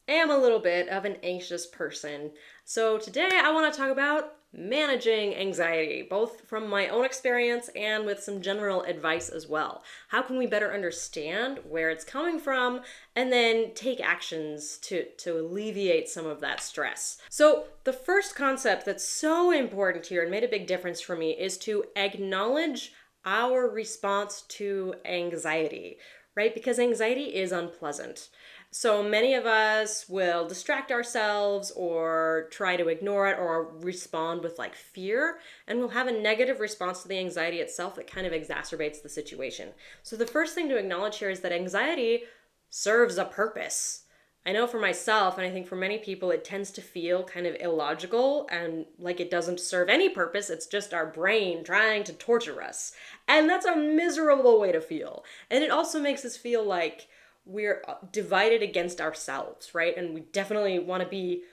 am a little bit of an anxious person. So today I want to talk about managing anxiety, both from my own experience and with some general advice as well. How can we better understand where it's coming from and then take actions to alleviate some of that stress? So, the first concept that's so important here and made a big difference for me is to acknowledge our response to anxiety, right? Because anxiety is unpleasant. So many of us will distract ourselves or try to ignore it or respond with like fear, and we'll have a negative response to the anxiety itself that kind of exacerbates the situation. So the first thing to acknowledge here is that anxiety serves a purpose. I know for myself, and I think for many people, it tends to feel kind of illogical and like it doesn't serve any purpose. It's just our brain trying to torture us. And that's a miserable way to feel. And it also makes us feel like we're divided against ourselves, right? And we definitely want to be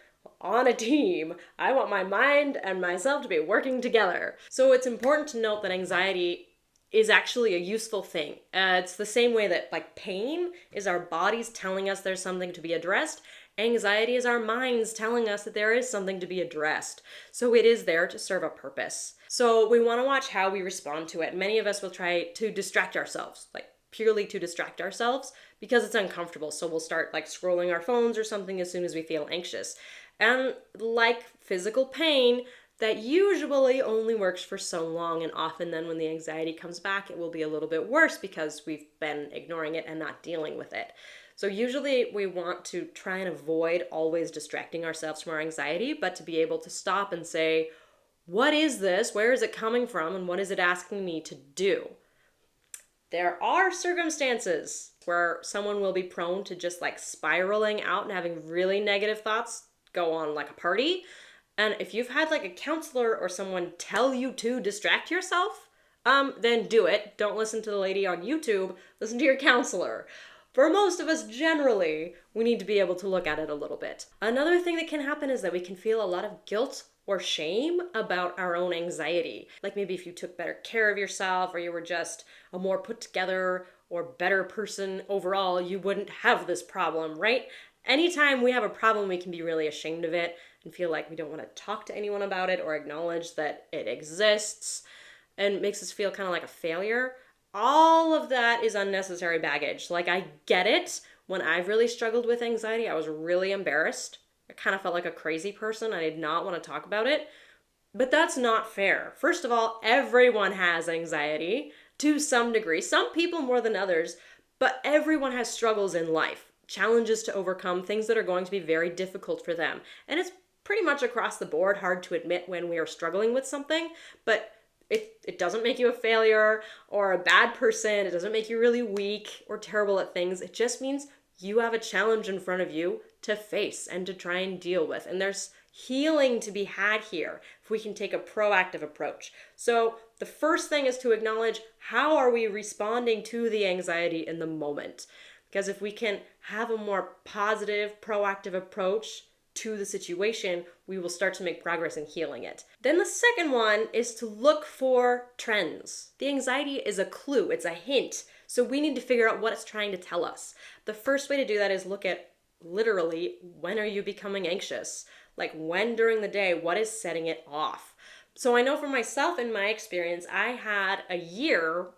on a team. I want my mind and myself to be working together. So it's important to note that anxiety is actually a useful thing. It's the same way that like pain is our bodies telling us there's something to be addressed. Anxiety is our minds telling us that there is something to be addressed. So it is there to serve a purpose. So we want to watch how we respond to it. Many of us will try to distract ourselves, like purely to distract ourselves because it's uncomfortable. So we'll start like scrolling our phones or something as soon as we feel anxious. And like physical pain, that usually only works for so long, and often then when the anxiety comes back, it will be a little bit worse because we've been ignoring it and not dealing with it. So usually we want to try and avoid always distracting ourselves from our anxiety, but to be able to stop and say, what is this? Where is it coming from? And what is it asking me to do? There are circumstances where someone will be prone to just like spiraling out and having really negative thoughts go on like a party. And if you've had like a counselor or someone tell you to distract yourself, then do it. Don't listen to the lady on YouTube. Listen to your counselor. For most of us, generally, we need to be able to look at it a little bit. Another thing that can happen is that we can feel a lot of guilt or shame about our own anxiety. Like maybe if you took better care of yourself or you were just a more put together or better person overall, you wouldn't have this problem, right? Anytime we have a problem, we can be really ashamed of it and feel like we don't want to talk to anyone about it or acknowledge that it exists, and makes us feel kind of like a failure. All of that is unnecessary baggage. Like, I get it. When I've really struggled with anxiety, I was really embarrassed. I kind of felt like a crazy person. I did not want to talk about it. But that's not fair. First of all, everyone has anxiety to some degree. Some people more than others, but everyone has struggles in life, challenges to overcome, things that are going to be very difficult for them. And it's pretty much across the board hard to admit when we are struggling with something, but it doesn't make you a failure or a bad person. It doesn't make you really weak or terrible at things. It just means you have a challenge in front of you to face and to try and deal with. And there's healing to be had here if we can take a proactive approach. So the first thing is to acknowledge, how are we responding to the anxiety in the moment? Because if we can have a more positive, proactive approach to the situation, we will start to make progress in healing it. Then the second one is to look for trends. The anxiety is a clue, it's a hint. So we need to figure out what it's trying to tell us. The first way to do that is look at literally, when are you becoming anxious? Like, when during the day, what is setting it off? So I know for myself, in my experience, I had a year,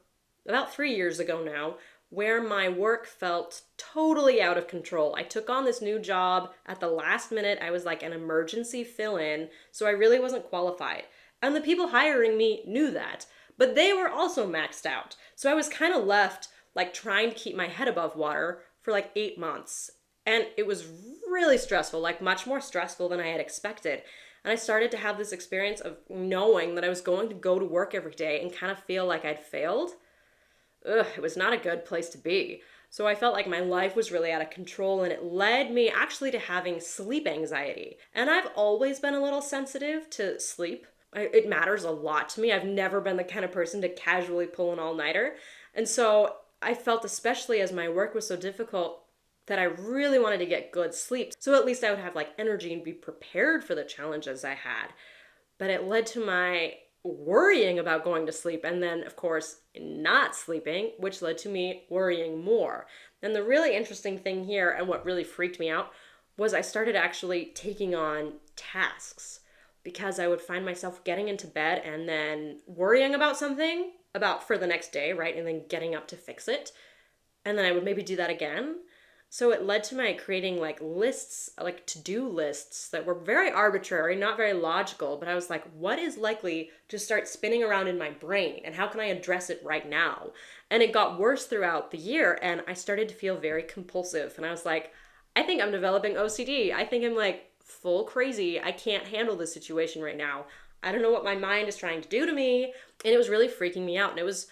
about 3 years ago now, where my work felt totally out of control. I took on this new job at the last minute. I was like an emergency fill-in, so I really wasn't qualified. And the people hiring me knew that, but they were also maxed out. So I was kind of left like trying to keep my head above water for like 8 months. And it was really stressful, like much more stressful than I had expected. And I started to have this experience of knowing that I was going to go to work every day and kind of feel like I'd failed. It was not a good place to be. So I felt like my life was really out of control, and it led me actually to having sleep anxiety. And I've always been a little sensitive to sleep. It matters a lot to me. I've never been the kind of person to casually pull an all-nighter. And so I felt, especially as my work was so difficult, that I really wanted to get good sleep. So at least I would have like energy and be prepared for the challenges I had. But it led to my worrying about going to sleep and then, of course, not sleeping, which led to me worrying more. And the really interesting thing here, and what really freaked me out, was I started actually taking on tasks because I would find myself getting into bed and then worrying about something about for the next day, right? And then getting up to fix it. And then I would maybe do that again. So it led to my creating like lists, like to-do lists that were very arbitrary, not very logical, but I was like, what is likely to start spinning around in my brain and how can I address it right now? And it got worse throughout the year and I started to feel very compulsive and I was like, I think I'm developing OCD. I think I'm like full crazy. I can't handle this situation right now. I don't know what my mind is trying to do to me. And it was really freaking me out. And it was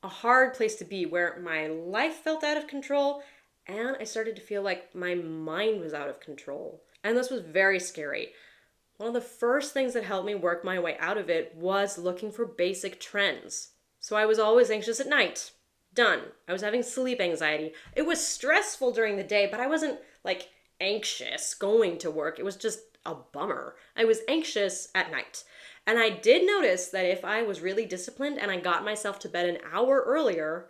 a hard place to be where my life felt out of control and I started to feel like my mind was out of control. And this was very scary. One of the first things that helped me work my way out of it was looking for basic trends. So I was always anxious at night. Done. I was having sleep anxiety. It was stressful during the day, but I wasn't like anxious going to work. It was just a bummer. I was anxious at night. And I did notice that if I was really disciplined and I got myself to bed an hour earlier,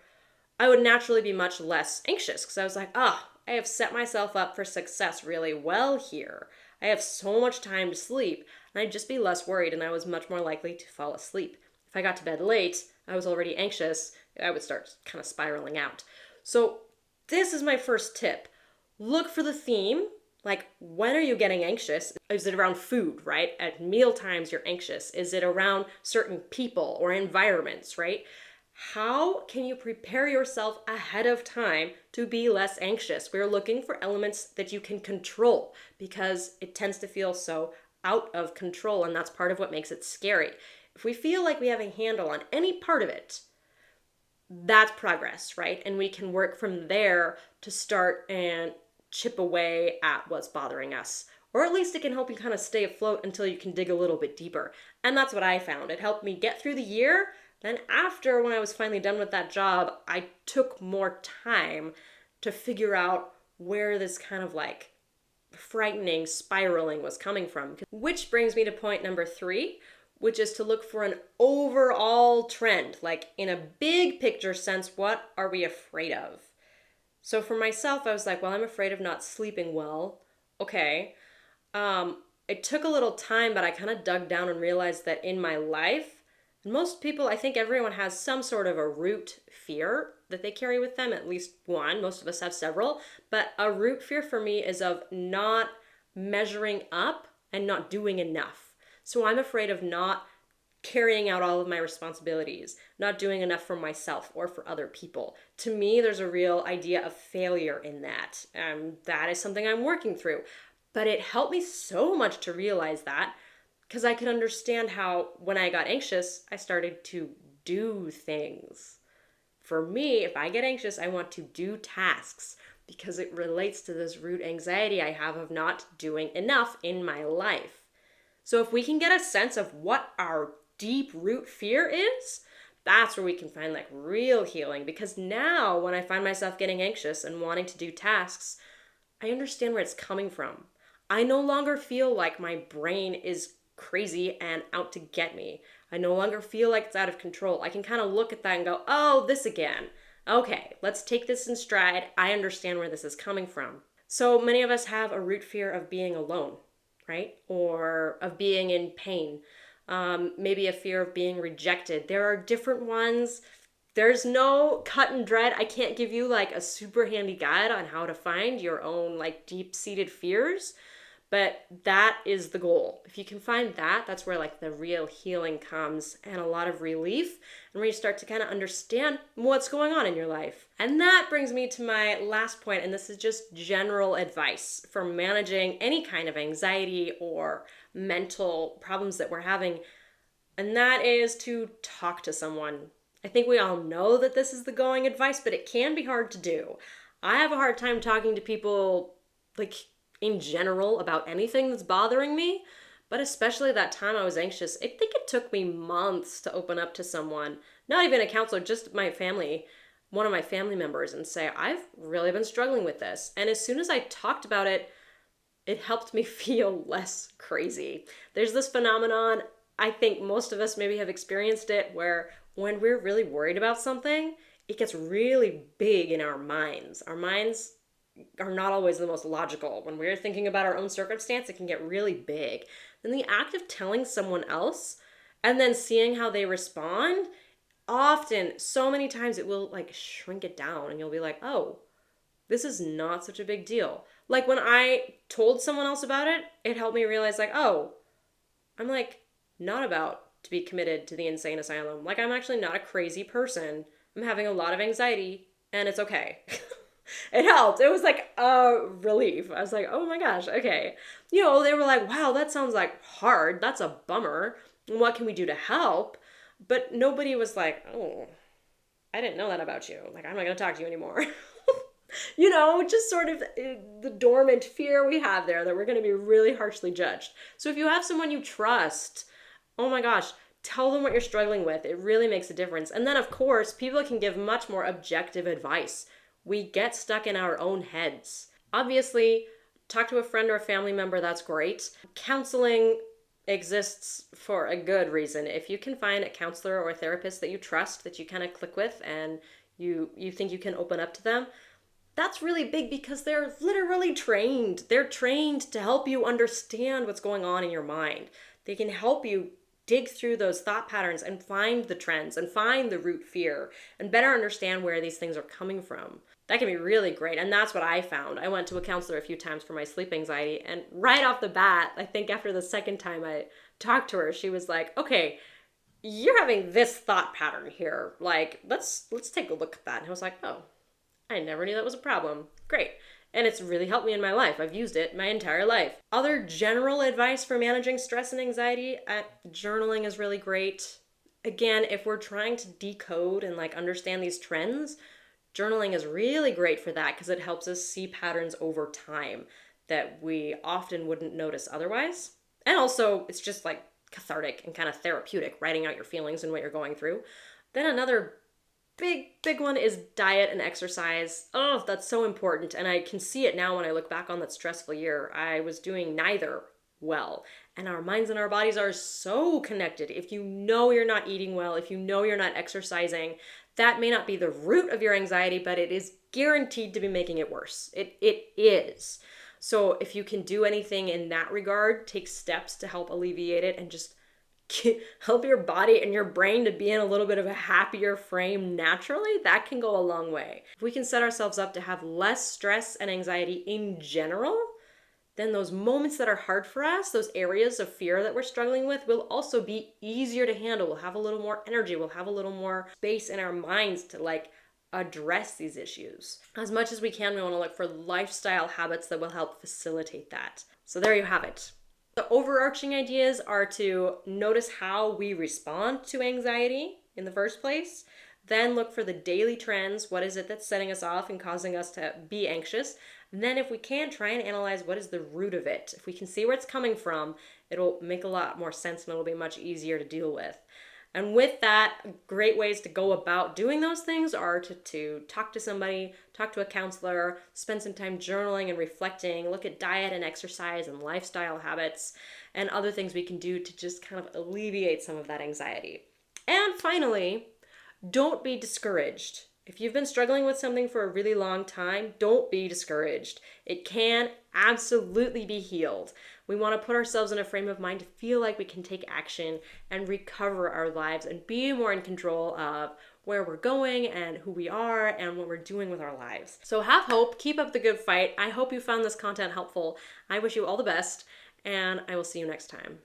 I would naturally be much less anxious because I was like, I have set myself up for success really well here. I have so much time to sleep, and I'd just be less worried, and I was much more likely to fall asleep. If I got to bed late, I was already anxious, I would start kind of spiraling out. So, this is my first tip. Look for the theme. Like, when are you getting anxious? Is it around food, right? At meal times, you're anxious. Is it around certain people or environments, right? How can you prepare yourself ahead of time to be less anxious? We're looking for elements that you can control because it tends to feel so out of control, and that's part of what makes it scary. If we feel like we have a handle on any part of it, that's progress, right? And we can work from there to start and chip away at what's bothering us. Or at least it can help you kind of stay afloat until you can dig a little bit deeper. And that's what I found. It helped me get through the year. Then after, when I was finally done with that job, I took more time to figure out where this kind of like frightening spiraling was coming from. Which brings me to point number 3, which is to look for an overall trend. Like in a big picture sense, what are we afraid of? So for myself, I was like, well, I'm afraid of not sleeping well. Okay. It took a little time, but I kind of dug down and realized that in my life, most people, I think everyone has some sort of a root fear that they carry with them, at least one. Most of us have several. But a root fear for me is of not measuring up and not doing enough. So I'm afraid of not carrying out all of my responsibilities, not doing enough for myself or for other people. To me, there's a real idea of failure in that. That is something I'm working through. But it helped me so much to realize that because I could understand how when I got anxious, I started to do things. For me, if I get anxious, I want to do tasks because it relates to this root anxiety I have of not doing enough in my life. So if we can get a sense of what our deep root fear is, that's where we can find like real healing. Because now when I find myself getting anxious and wanting to do tasks, I understand where it's coming from. I no longer feel like my brain is crazy and out to get me. I no longer feel like it's out of control. I can kind of look at that and go, oh, this again. Okay, let's take this in stride. I understand where this is coming from. So many of us have a root fear of being alone, right? Or of being in pain. Maybe a fear of being rejected. There are different ones. There's no cut and dried. I can't give you like a super handy guide on how to find your own like deep-seated fears. But that is the goal. If you can find that, that's where like the real healing comes and a lot of relief and where you start to kind of understand what's going on in your life. And that brings me to my last point, and this is just general advice for managing any kind of anxiety or mental problems that we're having, and that is to talk to someone. I think we all know that this is the going advice, but it can be hard to do. I have a hard time talking to people like in general about anything that's bothering me, but especially that time I was anxious, I think it took me months to open up to someone, not even a counselor, just my family, one of my family members, and say, I've really been struggling with this. And as soon as I talked about it, it helped me feel less crazy. There's this phenomenon, I think most of us maybe have experienced it, where when we're really worried about something, it gets really big in our minds. Our minds are not always the most logical. When we're thinking about our own circumstance, it can get really big. Then the act of telling someone else and then seeing how they respond, often, so many times, it will like shrink it down and you'll be like, oh, this is not such a big deal. Like when I told someone else about it, it helped me realize, like, oh, I'm like not about to be committed to the insane asylum. Like, I'm actually not a crazy person. I'm having a lot of anxiety and it's okay. It helped. It was like a relief. I was like, oh my gosh, okay. They were like, wow, that sounds like hard. That's a bummer. What can we do to help? But nobody was like, oh, I didn't know that about you. Like, I'm not going to talk to you anymore. Just sort of the dormant fear we have there that we're going to be really harshly judged. So if you have someone you trust, oh my gosh, tell them what you're struggling with. It really makes a difference. And then, of course, people can give much more objective advice. We get stuck in our own heads. Obviously, talk to a friend or a family member, that's great. Counseling exists for a good reason. If you can find a counselor or a therapist that you trust, that you kind of click with, and you think you can open up to them, that's really big because they're literally trained. They're trained to help you understand what's going on in your mind. They can help you dig through those thought patterns and find the trends and find the root fear and better understand where these things are coming from. That can be really great. And that's what I found. I went to a counselor a few times for my sleep anxiety. And right off the bat, I think after the second time I talked to her, she was like, okay, you're having this thought pattern here. Like, let's take a look at that. And I was like, oh, I never knew that was a problem. Great. And it's really helped me in my life. I've used it my entire life. Other general advice for managing stress and anxiety, journaling is really great. Again, if we're trying to decode and like understand these trends, journaling is really great for that because it helps us see patterns over time that we often wouldn't notice otherwise. And also, it's just like cathartic and kind of therapeutic, writing out your feelings and what you're going through. Then another big one is diet and exercise. Oh, that's so important. And I can see it now when I look back on that stressful year. I was doing neither well. And our minds and our bodies are so connected. If you know you're not eating well, if you know you're not exercising, that may not be the root of your anxiety, but it is guaranteed to be making it worse. It is. So if you can do anything in that regard, take steps to help alleviate it and just help your body and your brain to be in a little bit of a happier frame naturally, that can go a long way. If we can set ourselves up to have less stress and anxiety in general, then those moments that are hard for us, those areas of fear that we're struggling with, will also be easier to handle. We'll have a little more energy. We'll have a little more space in our minds to like address these issues. As much as we can, we want to look for lifestyle habits that will help facilitate that. So there you have it. The overarching ideas are to notice how we respond to anxiety in the first place, then look for the daily trends. What is it that's setting us off and causing us to be anxious? And then if we can, try and analyze what is the root of it. If we can see where it's coming from, it'll make a lot more sense and it'll be much easier to deal with. And with that, great ways to go about doing those things are to talk to somebody, talk to a counselor, spend some time journaling and reflecting, look at diet and exercise and lifestyle habits, and other things we can do to just kind of alleviate some of that anxiety. And finally, don't be discouraged. If you've been struggling with something for a really long time, don't be discouraged. It can absolutely be healed. We want to put ourselves in a frame of mind to feel like we can take action and recover our lives and be more in control of where we're going and who we are and what we're doing with our lives. So have hope, keep up the good fight. I hope you found this content helpful. I wish you all the best, and I will see you next time.